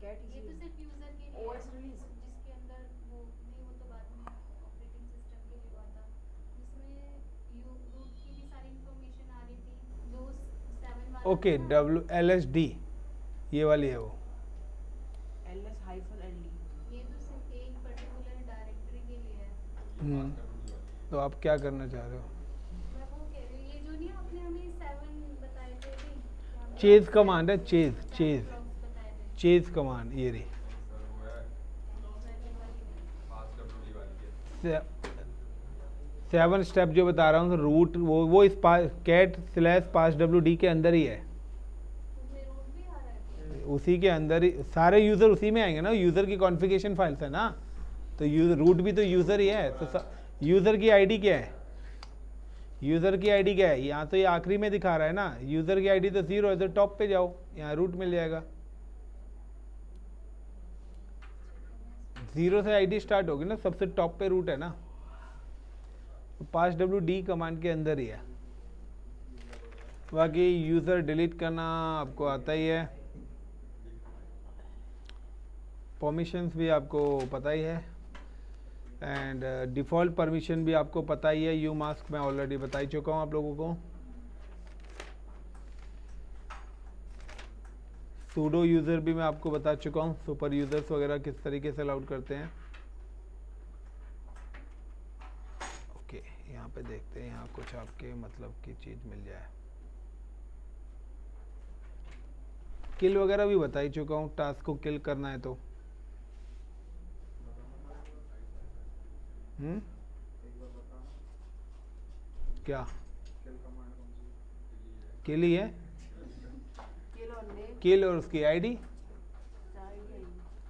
ये तो सिर्फ यूजर के लिए OS रिलीज, जिसके अंदर वो नहीं, वो तो बाद में ऑपरेटिंग सिस्टम के लिए हुआ था, जिसमें रूट की भी सारी इंफॉर्मेशन आ रही थी। जो 7 वाला ओके, WLSD ये वाली है वो। LS-LD। ये तो सिर्फ एक पर्टिकुलर डायरेक्टरी के लिए है। तो आप क्या करना चाह रहे हो? मैं वो कह रही हूँ, ये जो नहीं आपने हमें 7 बताए थे अभी, चेज कमांड है, चेज चेज बताए थे। चेज कमांड ये रही। 7 स्टेप जो बता रहा हूँ, रूट वो इस cat/passwd के अंदर ही है, उसमें रूट भी आ रहा है। उसी के अंदर ही सारे यूज़र उसी में आएंगे ना। यूज़र की कॉन्फ़िगरेशन फाइल्स है ना, तो रूट भी तो यूज़र ही है। तो यूज़र की आईडी क्या है? यूज़र की आईडी क्या है, यहाँ तो ये आखिरी में दिखा रहा है ना, यूज़र की आईडी तो 0 है, तो टॉप पे जाओ, यहाँ रूट मिल जाएगा। 0 से आईडी स्टार्ट होगी ना, सबसे टॉप पे रूट है ना, तो passwd कमांड के अंदर ही है। बाकी यूज़र डिलीट करना आपको आता ही है, परमिशंस भी आपको पता ही है, एंड डिफ़ॉल्ट परमिशन भी आपको पता ही है। यू मास्क मैं ऑलरेडी बता ही चुका हूँ आप लोगों को। सूडो यूज़र भी मैं आपको बता चुका हूँ, सुपर यूज़र्स वगैरह किस तरीके से अलाउड करते हैं। ओके, यहाँ पे देखते हैं, यहाँ कुछ आपके मतलब की चीज़ मिल जाए। किल वगैरह भी बता ही चुका हूँ, टास्क को किल करना है तो क्या किल ही है, किल और उसकी आईडी।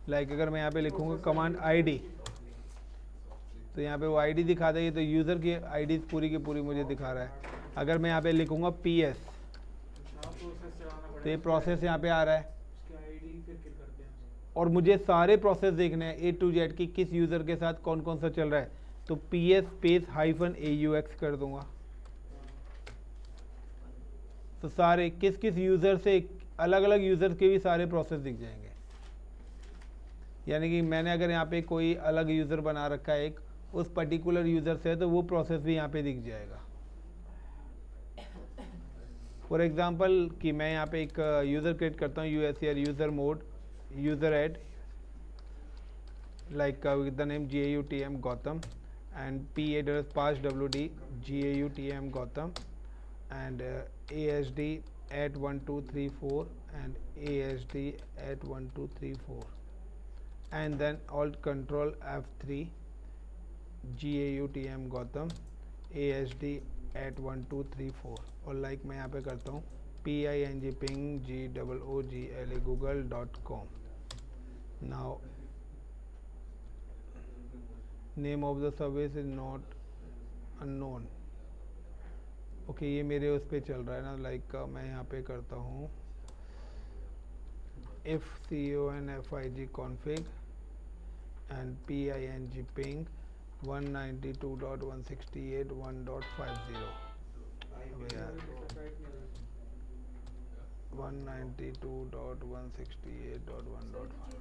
लाइक अगर मैं यहाँ पे लिखूंगा कमांड आईडी, तो यहाँ पे वो आईडी दिखा देगी, तो यूज़र की आईडी पूरी की पूरी मुझे दिखा रहा है। अगर मैं यहाँ पे लिखूंगा पीएस, तो ये प्रोसेस यहाँ पे आ रहा है, और मुझे सारे प्रोसेस देखने हैं ए टू जेड की, किस यूज़र के साथ कौन कौन सा चल रहा है, तो PS स्पेस -AUX कर दूंगा, तो सारे किस किस यूज़र से अलग अलग यूज़र के भी सारे प्रोसेस दिख जाएंगे। यानी कि मैंने अगर यहाँ पे कोई अलग यूज़र बना रखा है एक, उस पर्टिकुलर यूज़र से, तो वो प्रोसेस भी यहाँ पे दिख जाएगा। फॉर एग्जांपल कि मैं यहाँ पे एक यूज़र क्रिएट करता हूँ, USR user mode user add, like with the name GAUTM Gautam, and P address passwd GAUTM Gautam, and ASD at 1234 and ASD at 1234, and then alt control F3 GAUTM Gautam ASD at 1234, और like मैं यहाँ पे करता हूँ PING ping GOOGLE google.com। now name of the service is not unknown। Okay, ये मेरे उस पे चल रहा है ना, लाइक मैं यहाँ पे करता हूँ if CONFIG config and PING ping 192.168.1.50 192.168.1.5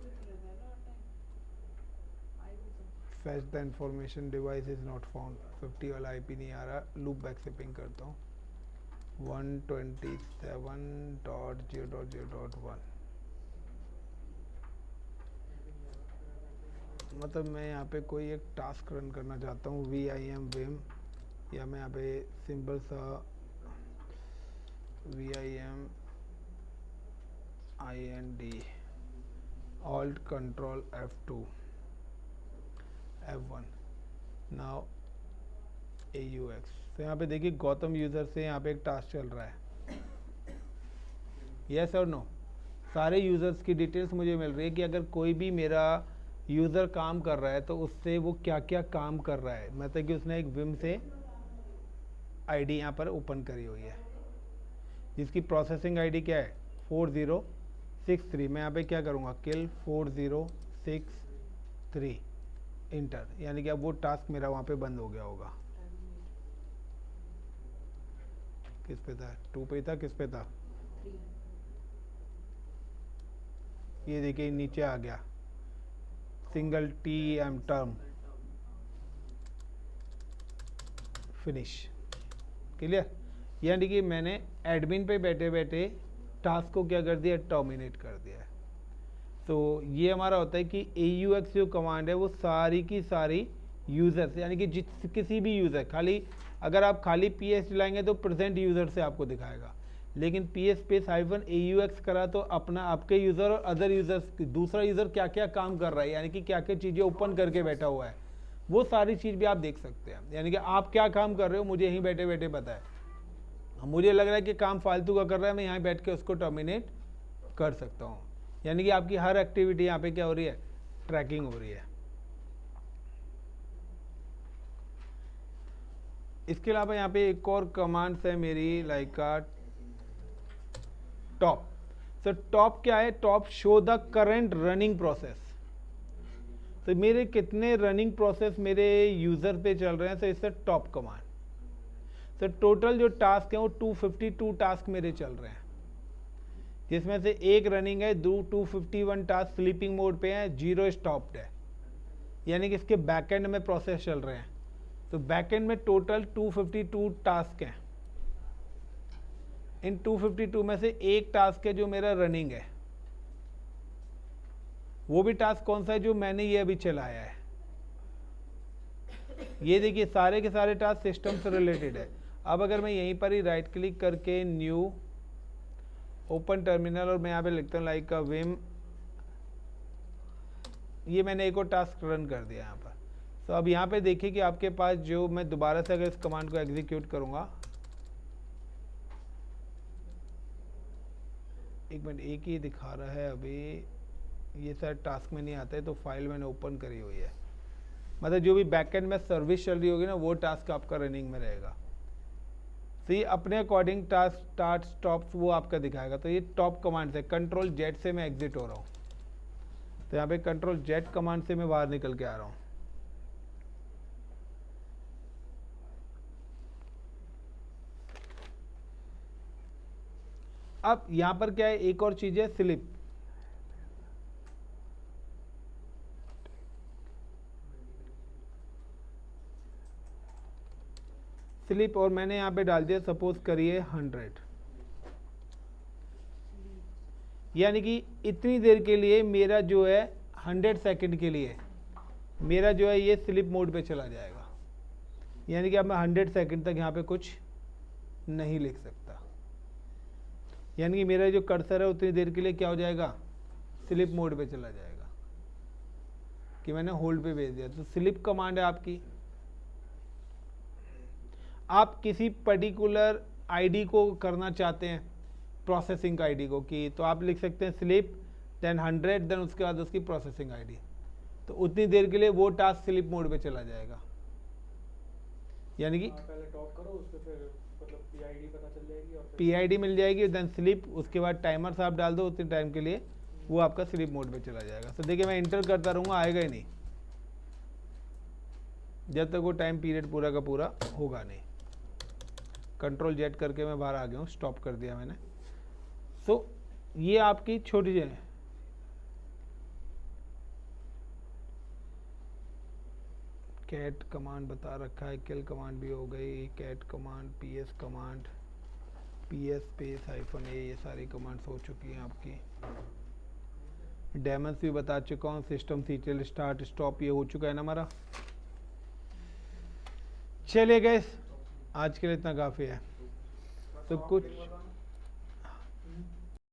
fetch the information device is not found। 50 वाला IP नहीं आ रहा, लूप बैक से पिंग करता हूँ 127.0.0.1। मतलब मैं यहाँ पे कोई एक टास्क रन करना चाहता हूँ VIM vim, या मैं यहाँ पे सिंपल सा VIM IND alt control F2 F1 now AUX। तो यहाँ पे देखिए गौतम यूज़र से यहाँ पे एक टास्क चल रहा है, यस और नो। सारे यूज़र्स की डिटेल्स मुझे मिल रही है कि अगर कोई भी मेरा यूज़र काम कर रहा है तो उससे वो क्या क्या काम कर रहा है, मतलब कि उसने एक विम से आईडी यहाँ पर ओपन करी हुई है, जिसकी प्रोसेसिंग आईडी क्या है 4063। मैं यहाँ पे क्या करूँगा किल 4063 इंटर, यानी कि अब वो टास्क मेरा वहाँ पे बंद हो गया होगा। किस पे था, 2 पे था, किस पे था, ये देखिए नीचे आ गया single TM term finish, clear. यानी कि मैंने एडमिन पे बैठे बैठे टास्क को क्या कर दिया, टर्मिनेट कर दिया है। तो ये हमारा होता है कि AUX जो कमांड है वो सारी की सारी यूज़र्स, यानी कि किसी भी यूज़र, खाली अगर आप खाली PS चलाएंगे तो प्रेजेंट यूज़र से आपको दिखाएगा, लेकिन PS स्पेस -AUX करा तो अपना आपके यूज़र और अदर यूज़र्स, दूसरा यूज़र क्या क्या काम कर रहा है, यानी कि क्या क्या चीज़ें ओपन करके बैठा हुआ है, वो सारी चीज़ भी आप देख सकते हैं। यानी कि आप क्या काम कर रहे हो मुझे यहीं बैठे बैठे पता है, मुझे लग रहा है कि काम फालतू का कर रहा है, मैं यहाँ बैठ के उसको टर्मिनेट कर सकता हूँ। यानी कि आपकी हर एक्टिविटी यहाँ पे क्या हो रही है, ट्रैकिंग हो रही है। इसके अलावा यहाँ पे एक और कमांड्स है मेरी लाइक का टॉप। सो टॉप क्या है? Top show the current running process. तो मेरे कितने रनिंग प्रोसेस मेरे यूज़र पे चल रहे हैं, तो इससे टॉप कमांड। तो टोटल जो टास्क हैं वो 252 टास्क मेरे चल रहे हैं, जिसमें से एक रनिंग है, 251 टास्क स्लीपिंग मोड पे हैं, 0 स्टॉप्ड है, यानी कि इसके बैकएंड में प्रोसेस चल रहे हैं। तो बैकएंड में टोटल 252 टास्क हैं। इन 252 में से एक टास्क है जो मेरा रनिंग है। वो भी टास्क कौन सा है? जो मैंने ये अभी चलाया है। ये देखिए सारे के सारे टास्क सिस्टम से रिलेटेड है। अब अगर मैं यहीं पर ही राइट क्लिक करके न्यू ओपन टर्मिनल और मैं यहाँ पे लिखता हूँ लाइक विम, ये मैंने एक और टास्क रन कर दिया यहाँ पर। तो अब यहाँ पे देखिए कि आपके पास जो मैं दोबारा से अगर इस कमांड को एग्जीक्यूट करूँगा, एक मिनट, एक ही दिखा रहा है अभी, ये शायद टास्क में नहीं आता है, तो फाइल मैंने ओपन करी हुई है। मतलब जो भी बैकएंड में सर्विस चल रही होगी ना, वो टास्क आपका रनिंग में रहेगा। तो ये अपने अकॉर्डिंग टास्क स्टार्ट स्टॉप्स वो आपका दिखाएगा। तो ये टॉप कमांड है। कंट्रोल जेड से मैं एग्जिट हो रहा हूँ, तो यहाँ पे कंट्रोल जेड कमांड से मैं बाहर निकल के आ रहा हूँ। अब यहाँ पर क्या है, एक और चीज़ है स्लिप। स्लिप और मैंने यहाँ पे डाल दिया सपोज करिए 100, यानी कि इतनी देर के लिए मेरा जो है 100 सेकंड के लिए मेरा जो है ये स्लिप मोड पे चला जाएगा। यानी कि अब मैं 100 सेकंड तक यहाँ पे कुछ नहीं लिख सकता। यानी कि मेरा जो कर्सर है उतनी देर के लिए क्या हो जाएगा? स्लिप मोड पे चला जाएगा, कि मैंने होल्ड पे भेज दिया। तो स्लिप कमांड है आपकी। आप किसी पर्टिकुलर आईडी को करना चाहते हैं, प्रोसेसिंग आईडी को, कि तो आप लिख सकते हैं स्लिप देन 100 देन उसके बाद उसकी प्रोसेसिंग आईडी। तो उतनी देर के लिए वो टास्क स्लिप मोड पे चला जाएगा। यानी कि पहले टॉप करो, उसके फिर मतलब पीआईडी पता चल जाएगी और पीआईडी मिल जाएगी, देन स्लिप, उसके बाद टाइमर्स आप डाल दो, उतने टाइम के लिए वो आपका स्लिप मोड पे चला जाएगा। तो देखिए मैं इंटर करता रहूँगा, आएगा ही नहीं जब तक वो टाइम पीरियड पूरा का पूरा होगा नहीं। कंट्रोल जेड करके मैं बाहर आ गया हूँ, स्टॉप कर दिया मैंने। सो ये आपकी छोटी चीज़ है। कैट कमांड बता रखा है, किल कमांड भी हो गई, cat command, PS command, PS space -a, ये सारी कमांड्स हो चुकी हैं आपकी। डेमन्स भी बता चुका हूँ, सिस्टम सीरियल स्टार्ट स्टॉप ये हो चुका है ना हमारा। चलिए गाइस, आज के लिए इतना काफ़ी है। तो कुछ